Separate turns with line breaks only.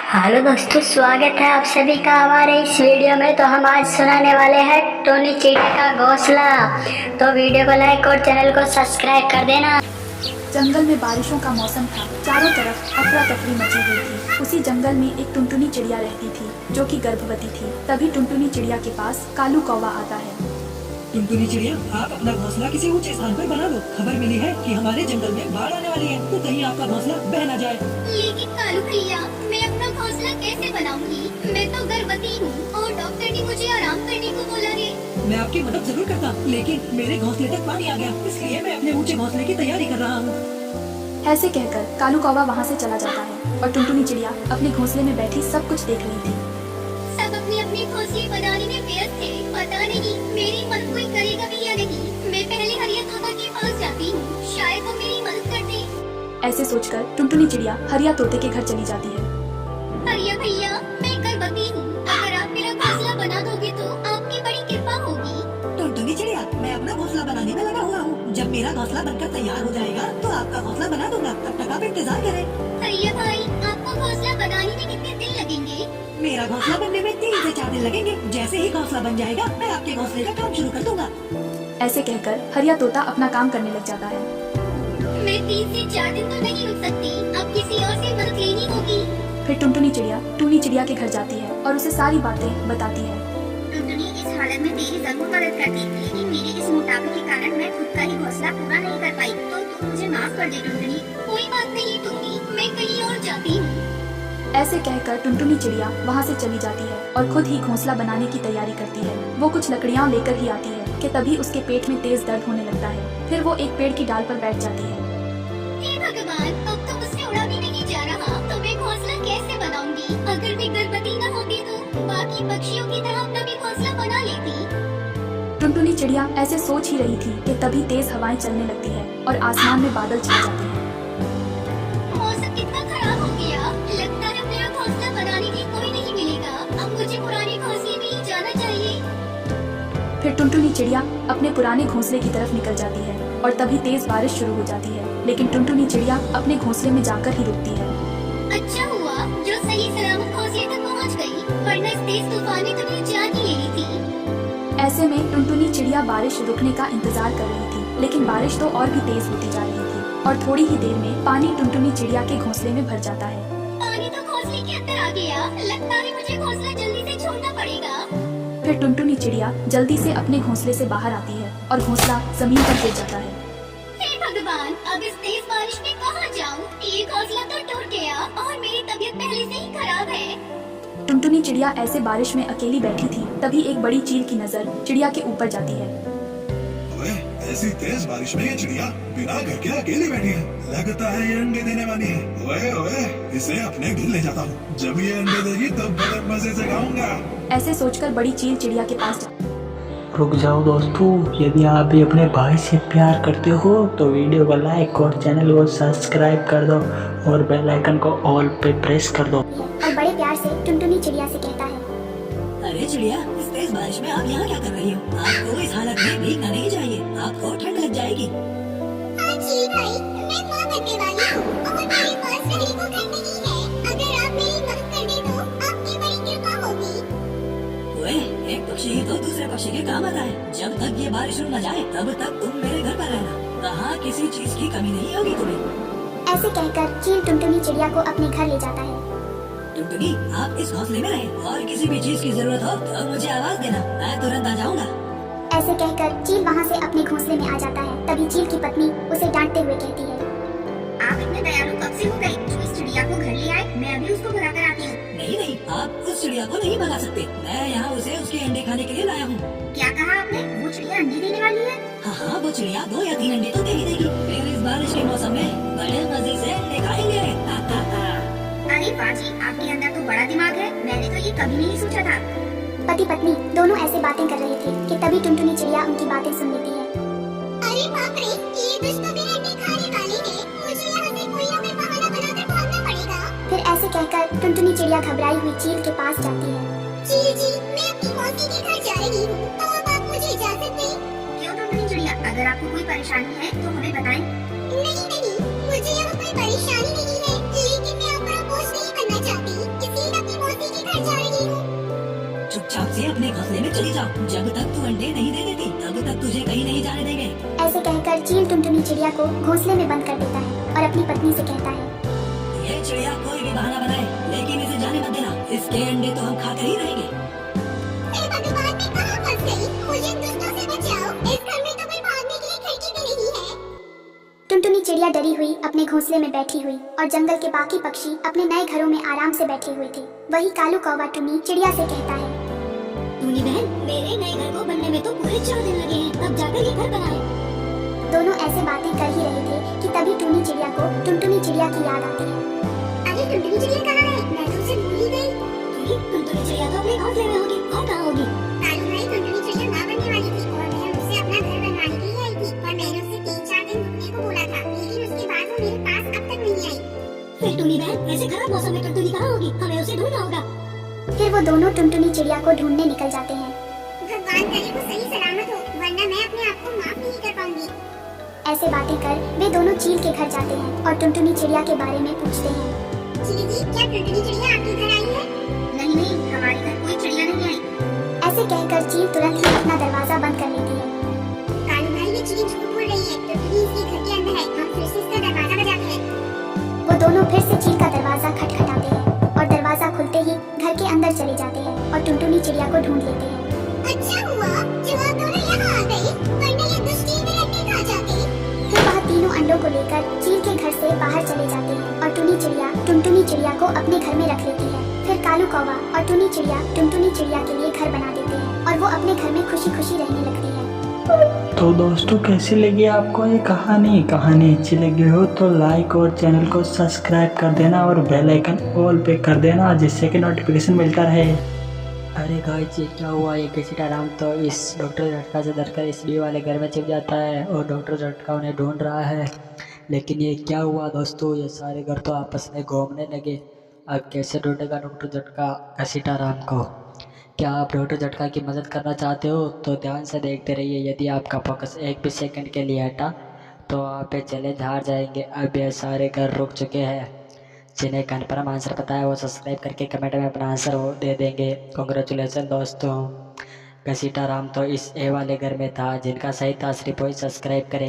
Hello दोस्तों, स्वागत है आप सभी का हमारे इस वीडियो में। तो हम आज सुनाने वाले हैं टोनी चिड़िया का घोंसला। तो वीडियो को लाइक और चैनल को सब्सक्राइब कर देना।
जंगल में बारिशों का मौसम था। चारों तरफ अफरा तफरी मची हुई थी। उसी जंगल में एक टुनटुनी चिड़िया रहती थी जो कि गर्भवती थी। तभी टुनटुनी चिड़िया के पास कालू कौवा आता है।
टुनटुनी चिड़िया, आप अपना घोंसला किसी ऊंचे स्थान पर बना लो। खबर मिली है कि हमारे जंगल में बाढ़ आने वाली है, तो कहीं आपका घोंसला बह न जाए।
लेकिन कालू भैया, मैं अपना घोंसला कैसे बनाऊंगी? मैं तो गर्भवती हूँ और डॉक्टर ने मुझे आराम करने को बोला है।
मैं आपकी मदद जरूर करता, लेकिन मेरे घोंसले तक पानी आ गया, इसलिए मैं अपने ऊंचे घोंसले की तैयारी कर रहा हूँ।
ऐसे कहकर कालू कौवा वहाँ से चला जाता है और टुनटुनी चिड़िया अपने घोंसले में बैठी सब कुछ देख रही थी।
सब अपने अपने घोंसले बनाने में व्यस्त थे। पता नहीं मेरी मदद कोई करेगा भी या नहीं। मैं पहले हरिया तोता के पास जाती हूँ, शायद वो मेरी मदद कर दे।
ऐसे सोचकर टुनटुनी चिड़िया हरिया तोते के घर चली जाती है।
हरिया भैया, मैं गर्भवती हूँ। अगर आप मेरा घोंसला बना दोगे तो आपकी बड़ी कृपा होगी।
टुनटुनी चिड़िया, मैं अपना घोंसला बनाने में लगा हुआ हूँ। जब मेरा घोंसला बनकर तैयार हो जाएगा तो आपका घोंसला बना दूंगा। तब तक आप इंतजार करें।
हरिया भाई, आपको घोंसला बनाने में कितने दिन लगेंगे?
मेरा घोंसला बनने में 3 से 4 दिन लगेंगे। जैसे ही घोंसला बन जाएगा, मैं आपके घोंसले का काम शुरू कर दूंगा।
ऐसे कहकर हरिया तोता अपना काम करने लग जाता है।
मैं 3 से 4 दिन तो नहीं रुक सकती। अब किसी और से मदद लेनी होगी।
फिर टुनटुनी चिड़िया टूनी चिड़िया के घर जाती है और उसे सारी बातें बताती है।
टुनटुनी, इस हालत में तेरी जरूर मदद करती, लेकिन मेरे इस मोटापे के कारण मैं खुद का ही घोंसला पूरा नहीं कर पाई। तो तुम मुझे माफ कर दे टुनटुनी। कोई बात नहीं टुनटुनी, मैं कहीं और जाती हूँ।
ऐसे कहकर टुनटुनी चिड़िया वहाँ से चली जाती है और खुद ही घोंसला बनाने की तैयारी करती है। वो कुछ लकड़ियाँ लेकर ही आती है कि तभी उसके पेट में तेज दर्द होने लगता है। फिर वो एक पेड़ की डाल पर बैठ जाती है।
हे भगवान, अब तो मुझसे उड़ा भी नहीं जा रहा, तो मैं घोंसला कैसे बनाऊंगी? अगर मैं गर्भवती न होती तो बाकी पक्षियों की तरह अपना भी घोंसला बना लेती।
टुनटुनी चिड़िया ऐसे सोच ही रही थी कि तभी तेज हवाएं चलने लगती है और आसमान में बादल छा जाते हैं।
मौसम कितना खराब हो गया। लगता है मेरा घोंसला बनाने की कोई नहीं मिलेगा। अब मुझे पुराने घोंसले में ही जाना चाहिए।
फिर टुनटुनी चिड़िया अपने पुराने घोंसले की तरफ निकल जाती है और तभी तेज बारिश शुरू हो जाती है। लेकिन टुनटुनी चिड़िया अपने घोंसले में जाकर ही रुकती है।
अच्छा हुआ जो सही सलामत घोंसले तक पहुंच गई, वरना इस तेज तूफान ने तो मेरी जान ही ले ली थी।
ऐसे में टुनटुनी चिड़िया बारिश रुकने का इंतजार कर रही थी, लेकिन बारिश तो और भी तेज होती जा रही थी और थोड़ी ही देर में पानी टुनटुनी चिड़िया के घोंसले में भर जाता है।
पानी तो घोंसले के अंदर आ गया। लगता है मुझे घोंसला जल्दी से छोड़ना पड़ेगा।
फिर टुनटुनी चिड़िया जल्दी से अपने घोंसले से बाहर आती है और घोंसला जमीन पर गिर जाता है।
हे भगवान, अब इस तेज बारिश में कहाँ जाऊँ? ये घोंसला तो टूट गया और मेरी तबीयत पहले से ही खराब है।
टुनटुनी चिड़िया ऐसे बारिश में अकेली बैठी थी। तभी एक बड़ी चील की नजर चिड़िया के ऊपर जाती है।
ओए, ऐसी तेज बारिश में ये चिड़िया बिना घर के अकेली बैठी है। लगता है ये अंडे देने वाली है। ओए ओए, इसे अपने घर ले जाता हूँ। जब ये अंडे देगी तब बड़े मजे से खाऊंगा।
ऐसे सोचकर बड़ी चील चिड़िया के पास जाती है।
रुक जाओ दोस्तों, यदि आप भी अपने भाई से प्यार करते हो तो वीडियो को लाइक और चैनल को सब्सक्राइब कर दो और बेल आइकन को ऑल पे प्रेस कर दो।
और बड़े प्यार से टुनटुनी चिड़िया से कहता है,
अरे चिड़िया, इस तेज बारिश में आप यहाँ क्या कर रही हो? आपको इस हालत में भीगना नहीं चाहिए, आपको ठंड लग जाएगी।
हाँ जी भाई, मैं माँ बनने वाली हूँ और मेरे पास रहने को घर नहीं है। अगर आप मेरी मदद कर दें तो आपकी बड़ी कृपा होगी।
ओए, एक पक्षी ही तो दूसरे पक्षी के काम आता है। जब तक ये बारिश रुक न जाए तब तक तुम मेरे घर पर रहना। कहाँ किसी चीज की कमी नहीं होगी तुम्हें।
ऐसे कहकर चील टुनटुनी चिड़िया को अपने घर ले जाता है।
टुनटुनी, आप इस घोंसले में रहें और किसी भी चीज की जरूरत हो तो मुझे आवाज देना, मैं तुरंत आ जाऊंगा।
ऐसे कहकर चील वहाँ से अपने घोंसले में आ जाता है। तभी चील की पत्नी उसे डांटते हुए कहती है,
आप इतने दयालु कब से हो गई जो इस चिड़िया को घर ले आए? मैं अभी उसको भगा कर आती हूँ।
नहीं नहीं, आप उस चिड़िया को नहीं भगा सकते। मैं यहाँ उसे उसके अंडे खाने के लिए लाया हूँ।
क्या कहा आपने? वो चिड़िया अंडे देने वाली है?
हाँ हाँ, वो चिड़िया 2 या 3 अंडे तो दे ही देगी। फिर इस बारिश के मौसम में बड़े मजे से अंडे खाएंगे।
अरे बाजी, आपके अंदर तो बड़ा दिमाग है। मैंने तो ये कभी नहीं सोचा था।
पति पत्नी दोनों ऐसे बातें कर रहे थे कि तभी टुनटुनी चिड़िया उनकी बातें सुन लेती है।
अरे बाप रे, ये दुष्ट तो मेरे अंडे खाने वाले हैं। मुझे यहाँ से कोई ना कोई बहाना बनाकर भागना पड़ेगा।
फिर ऐसे कहकर टुनटुनी चिड़िया घबराई हुई चील के पास जाती है।
चील जी, मैं अपनी मौसी के घर जा रही हूँ, तो अब आप मुझे इजाजत दें। क्यों टुनटुनी चिड़िया, अगर आपको कोई परेशानी है तो हमें बताएं। नहीं नहीं, मुझे यहाँ कोई परेशानी नहीं है, लेकिन मैं आपका बोझ नहीं बनना चाहती, इसलिए
से अपने घोंसले में चली जाओ। जब तक तू अंडे नहीं दे देती तब तक तुझे कहीं नहीं जाने देंगे।
ऐसे कहकर चील टुनटुनी चिड़िया को घोंसले में बंद कर देता है और अपनी पत्नी से कहता है,
ये चिड़िया कोई भी बहाना बनाए लेकिन इसे जाने मत देना, इसके अंडे तो हम खाकर ही रहेंगे।
टुनटुनी चिड़िया डरी हुई अपने घोंसले में बैठी हुई और जंगल के बाकी पक्षी अपने नए घरों में आराम से बैठे हुए थे। वही कालू कौवा टुनी चिड़िया से कहता है,
टूनी बहन, मेरे नए घर को बनने में तो पूरे 4 दिन लगे हैं, अब जाकर ये घर बनाए।
दोनों ऐसे बातें कर ही रहे थे कि तभी टूनी चिड़िया को टुनटुनी चिड़िया की याद आती है।
अरे टुनटुनी चिड़िया कहाँ है? मैं तो उसे भूल ही गई। टुनटुनी चिड़िया तो अपने घोंसले में होगी, और कहाँ होगी? कालू भाई, टुनटुनी चिड़िया माँ बनने वाली थी और मैं उससे अपना घर बनवाने के लिए आई थी और मैंने उसे 3-4 दिन रुकने को बोला था, लेकिन उसके बाद वो मेरे पास अब तक नहीं आई।
फिर टूनी बहन, ऐसे खराब मौसम में टुनटुनी कहाँ होगी? हमें उसे ढूंढना होगा।
फिर वो दोनों टुनटुनी चिड़िया को ढूंढने निकल जाते हैं।
भगवान करे वो सही सलामत हो, वरना मैं अपने आप को माफ नहीं कर पाऊंगी।
ऐसे बातें कर वे दोनों चील के घर जाते हैं और टुनटुनी चिड़िया के बारे में पूछते हैं।
चीली जी, क्या टुनटुनी चिड़िया आपके घर आई है? नहीं नहीं, हमारे घर कोई चिड़िया नहीं आई।
ऐसे कहकर चील तुरंत ही अपना दरवाजा बंद कर लेती है।
कालू भाई, ये चीली झूठ बोल रही है, टुनटुनी इसके घर के अंदर है, हम फिर से इसका दरवाजा बजाते हैं।
वो दोनों फिर से चील का दरवाजा खटखटाते हैं और दरवाजा खुलते ही घर के अंदर चले जाते हैं और टुनटुनी चिड़िया को ढूंढ लेते हैं।
अच्छा हुआ जो आप दोनों यहाँ आ गई, वरना ये दुश्मनी में अंडे खा जाते।
फिर वह तीनों अंडों को लेकर चील के घर से बाहर चले जाते हैं और टुनटुनी चिड़िया को अपने घर में रख लेती है। फिर कालू कौवा और टुनी चिड़िया टुनटुनी चिड़िया के लिए घर बना देते हैं और वो अपने घर में खुशी खुशी रहने लगती है।
तो दोस्तों कैसी लगी आपको ये कहानी अच्छी लगी हो तो लाइक और चैनल को सब्सक्राइब कर देना और बेल आइकन ऑल पे कर देना, जिससे कि नोटिफिकेशन मिलता रहे।
अरे गाइस, ये क्या हुआ? ये घसीटाराम तो इस डॉक्टर झटका से डरकर इस बी वाले घर में छिप जाता है और डॉक्टर झटका उन्हें ढूंढ रहा है। लेकिन ये क्या हुआ दोस्तों? ये सारे घर तो आपस में घूमने लगे। अब कैसे ढूंढेगा डॉक्टर झटका घसीटाराम को? क्या आप डॉक्टर झटका की मदद करना चाहते हो तो ध्यान से देखते रहिए। यदि आपका फोकस एक भी सेकंड के लिए हटा तो आप ये चैलेंज हार जाएंगे। अब ये सारे घर रुक चुके हैं। जिन्हें कन्फर्म आंसर पता है वो सब्सक्राइब करके कमेंट में अपना आंसर वो दे देंगे। कॉन्ग्रेचुलेसन दोस्तों, घसीटाराम तो इस ए वाले घर में था। जिनका सही था सिर्फ वही सब्सक्राइब करें।